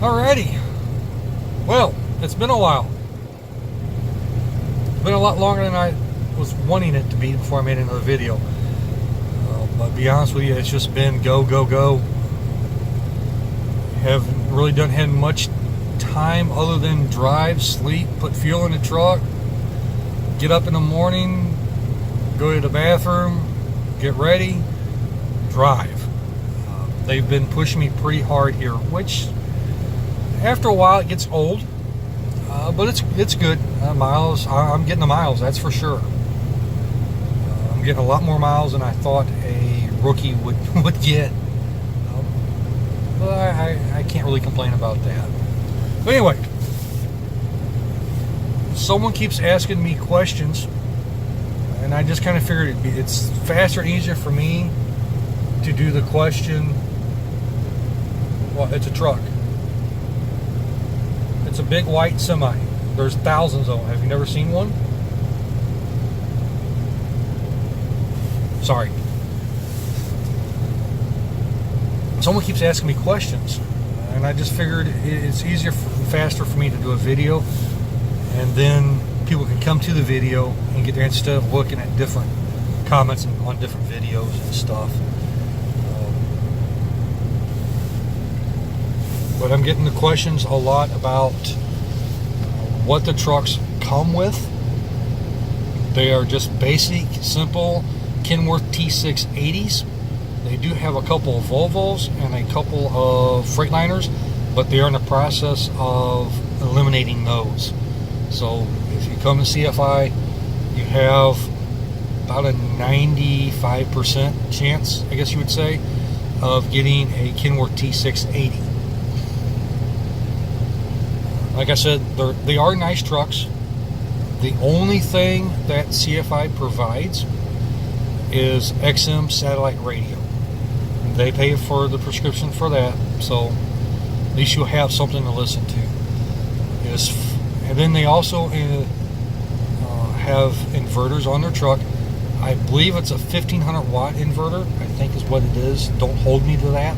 Alrighty. Well, it's been a while. It's been a lot longer than I was wanting it to be before I made another video. But to be honest with you, it's just been go, go, go. Haven't really had much time other than drive, sleep, put fuel in the truck, get up in the morning, go to the bathroom, get ready, drive. They've been pushing me pretty hard here, which after a while it gets old, but it's good. Miles, I'm getting the miles, that's for sure. I'm getting a lot more miles than I thought a rookie would get. But I can't really complain about that. But anyway, someone keeps asking me questions, and I just kind of figured it's faster and easier for me to do the question. Well, it's a truck. It's a big white semi. There's thousands of them. Have you never seen one? Sorry. Someone keeps asking me questions, and I just figured it's easier, faster for me to do a video, and then people can come to the video and get there instead of looking at different comments on different videos and stuff. But I'm getting the questions a lot about what the trucks come with. They are just basic, simple Kenworth T680s. They do have a couple of Volvos and a couple of Freightliners, but they are in the process of eliminating those. So if you come to CFI, you have about a 95% chance, I guess you would say, of getting a Kenworth T680. Like I said, they are nice trucks. The only thing that CFI provides is XM satellite radio. They pay for the prescription for that, so at least you'll have something to listen to. And then they also have inverters on their truck. I believe it's a 1500 watt inverter, I think is what it is. Don't hold me to that.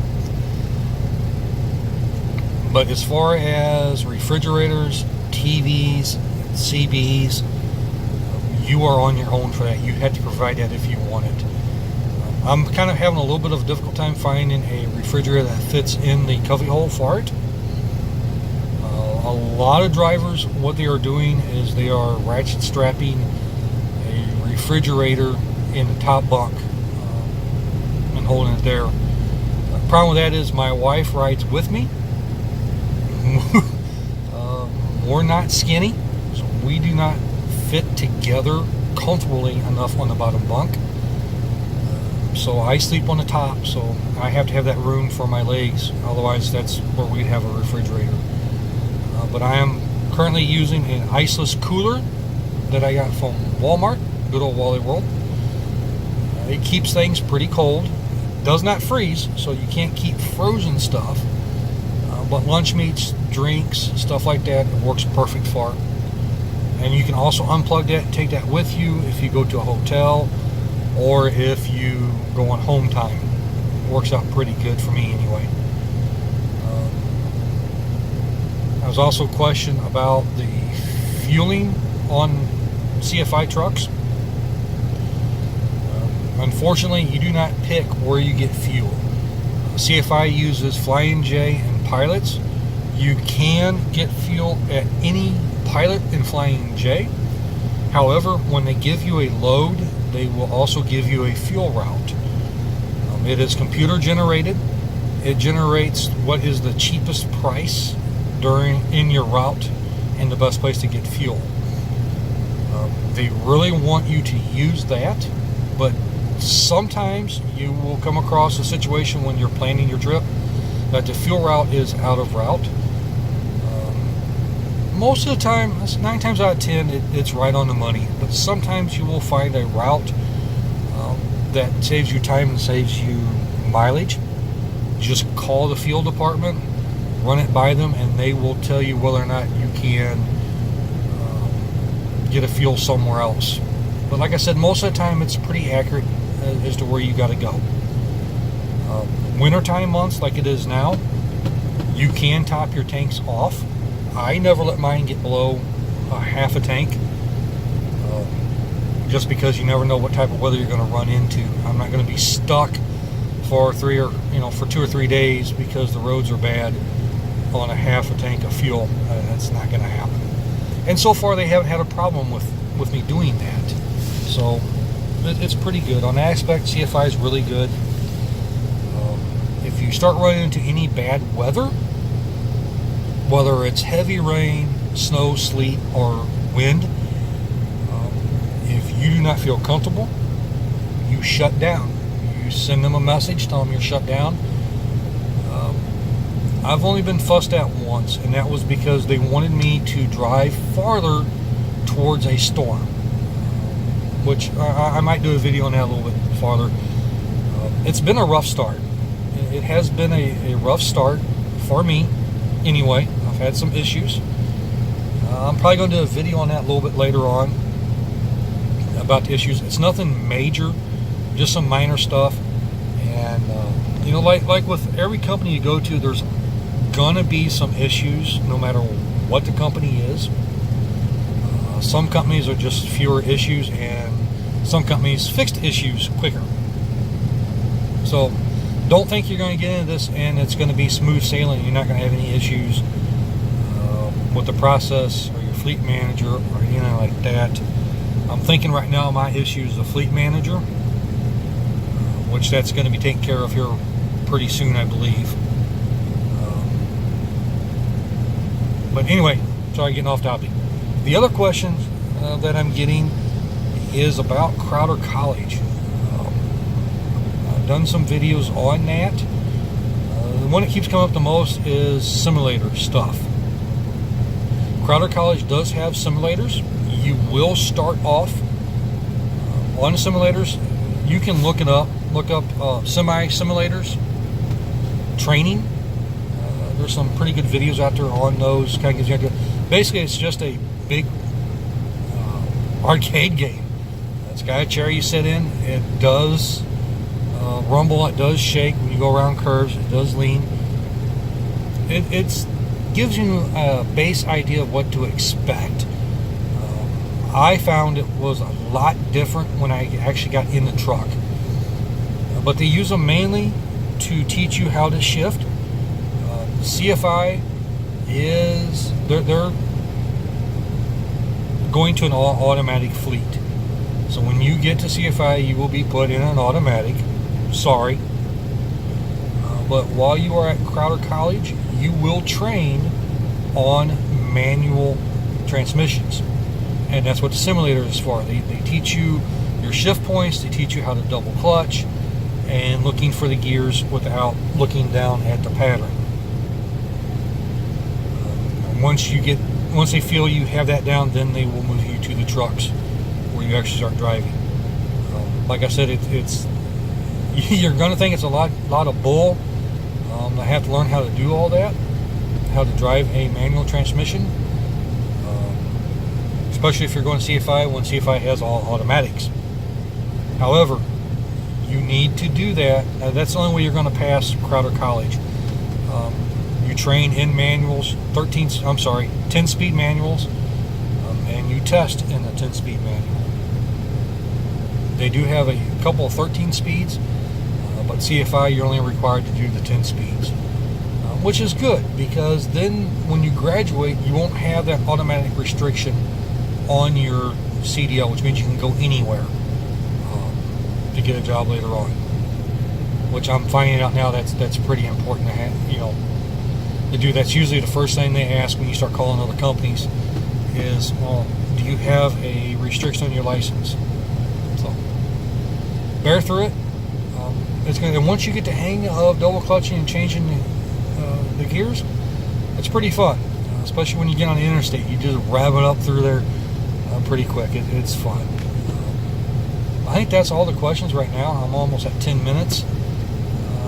But as far as refrigerators, TVs, CBs, you are on your own for that. You had to provide that if you want it. I'm kind of having a little bit of a difficult time finding a refrigerator that fits in the covey hole for it. A lot of drivers, what they are doing is they are ratchet strapping a refrigerator in the top bunk and holding it there. The problem with that is my wife rides with me. We're not skinny, so we do not fit together comfortably enough on the bottom bunk. So I sleep on the top, so I have to have that room for my legs. Otherwise, that's where we'd have a refrigerator. But I am currently using an iceless cooler that I got from Walmart, good old Wally World. It keeps things pretty cold. It does not freeze, so you can't keep frozen stuff. But lunch meats, drinks, stuff like that, it works perfect for. And you can also unplug that, take that with you if you go to a hotel or if you go on home time. It works out pretty good for me anyway. I was also questioned about the fueling on CFI trucks. Unfortunately, you do not pick where you get fuel. CFI uses Flying J and Pilots. You can get fuel at any Pilot and Flying J. However, when they give you a load, they will also give you a fuel route. It is computer generated. It generates what is the cheapest price in your route and the best place to get fuel. They really want you to use that, but sometimes you will come across a situation when you're planning your trip that the fuel route is out of route. Most of the time, 9 times out of 10, it's right on the money. But sometimes you will find a route that saves you time and saves you mileage. You just call the fuel department, run it by them, and they will tell you whether or not you can get a fuel somewhere else. But like I said, most of the time it's pretty accurate as to where you got to go. Wintertime months like it is now, You can top your tanks off. I never let mine get below a half a tank, just because you never know what type of weather you're going to run into. I'm not going to be stuck for 2 or 3 days because the roads are bad on a half a tank of fuel. That's not going to happen. And so far they haven't had a problem with me doing that. So it's pretty good. On that aspect, CFI is really good. If you start running into any bad weather, whether it's heavy rain, snow, sleet, or wind, if you do not feel comfortable, you shut down. You send them a message, tell them you're shut down. I've only been fussed at once, and that was because they wanted me to drive farther towards a storm, which I might do a video on that a little bit farther. It's been a rough start. It has been a rough start for me anyway. I've had some issues. I'm probably going to do a video on that a little bit later on about the issues. It's nothing major, just some minor stuff. And like with every company you go to, there's gonna be some issues no matter what the company is. Some companies are just fewer issues, and some companies fixed issues quicker. So don't think you're going to get into this and it's going to be smooth sailing. You're not going to have any issues with the process or your fleet manager or anything like that. I'm thinking right now my issue is the fleet manager, which that's going to be taken care of here pretty soon, I believe. But anyway, sorry, getting off topic. The other question that I'm getting is about Crowder College. I've done some videos on that. The one that keeps coming up the most is simulator stuff. Crowder College does have simulators. You will start off on simulators. You can look up semi-simulators training. There's some pretty good videos out there on those. Kind of gives you an idea. Basically, it's just a big arcade game. It's got a chair you sit in. It does rumble. It does shake when you go around curves. It does lean. It gives you a base idea of what to expect. I found it was a lot different when I actually got in the truck. But they use them mainly to teach you how to shift. CFI is they're going to an automatic fleet. So when you get to CFI, you will be put in an automatic. Sorry. But while you are at Crowder College, you will train on manual transmissions. And that's what the simulator is for. They teach you your shift points, they teach you how to double clutch, and looking for the gears without looking down at the pattern. Once they feel you have that down, then they will move you to the trucks where you actually start driving. Like I said, it's you're going to think it's a lot of bull. I have to learn how to do all that, how to drive a manual transmission, especially if you're going to CFI when CFI has all automatics. However, you need to do that. That's the only way you're going to pass Crowder College. You train in manuals, 10-speed manuals, and you test in the 10-speed manual. They do have a couple of 13 speeds, but CFI you're only required to do the 10 speeds, which is good because then when you graduate, you won't have that automatic restriction on your CDL, which means you can go anywhere to get a job later on. Which I'm finding out now that's pretty important to have, to do. That's usually the first thing they ask when you start calling other companies is, well, do you have a restriction on your license? So bear through it. And once you get the hang of double clutching and changing the gears, it's pretty fun. Especially when you get on the interstate, you just rev it up through there pretty quick. It's fun. I think that's all the questions right now. I'm almost at 10 minutes.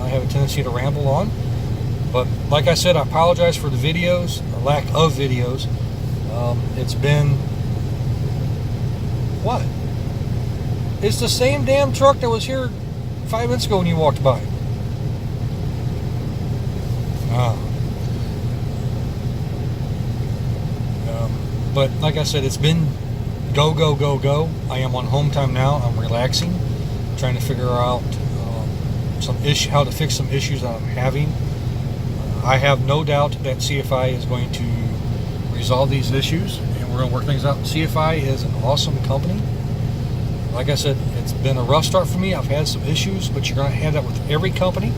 I have a tendency to ramble on. But like I said, I apologize for the videos, or lack of videos. It's been, what? It's the same damn truck that was here 5 minutes ago when you walked by. But like I said, it's been go, go, go, go. I am on home time now. I'm relaxing, trying to figure out how to fix some issues that I'm having. I have no doubt that CFI is going to resolve these issues, and we're going to work things out. CFI is an awesome company. Like I said, it's been a rough start for me. I've had some issues, but you're going to have that with every company.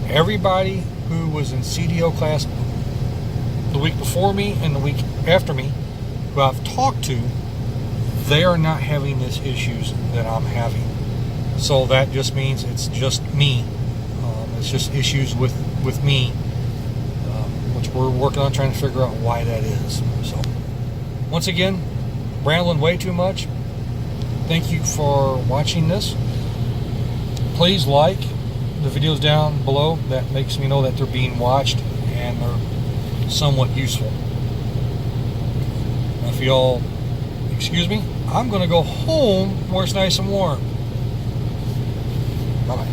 Everybody who was in CDO class the week before me and the week after me, who I've talked to, they are not having these issues that I'm having. So that just means it's just me. It's just issues with me, which we're working on trying to figure out why that is. So, once again, rambling way too much. Thank you for watching this. Please like the videos down below. That makes me know that they're being watched and they're somewhat useful. Now, if y'all excuse me, I'm going to go home where it's nice and warm. Bye-bye.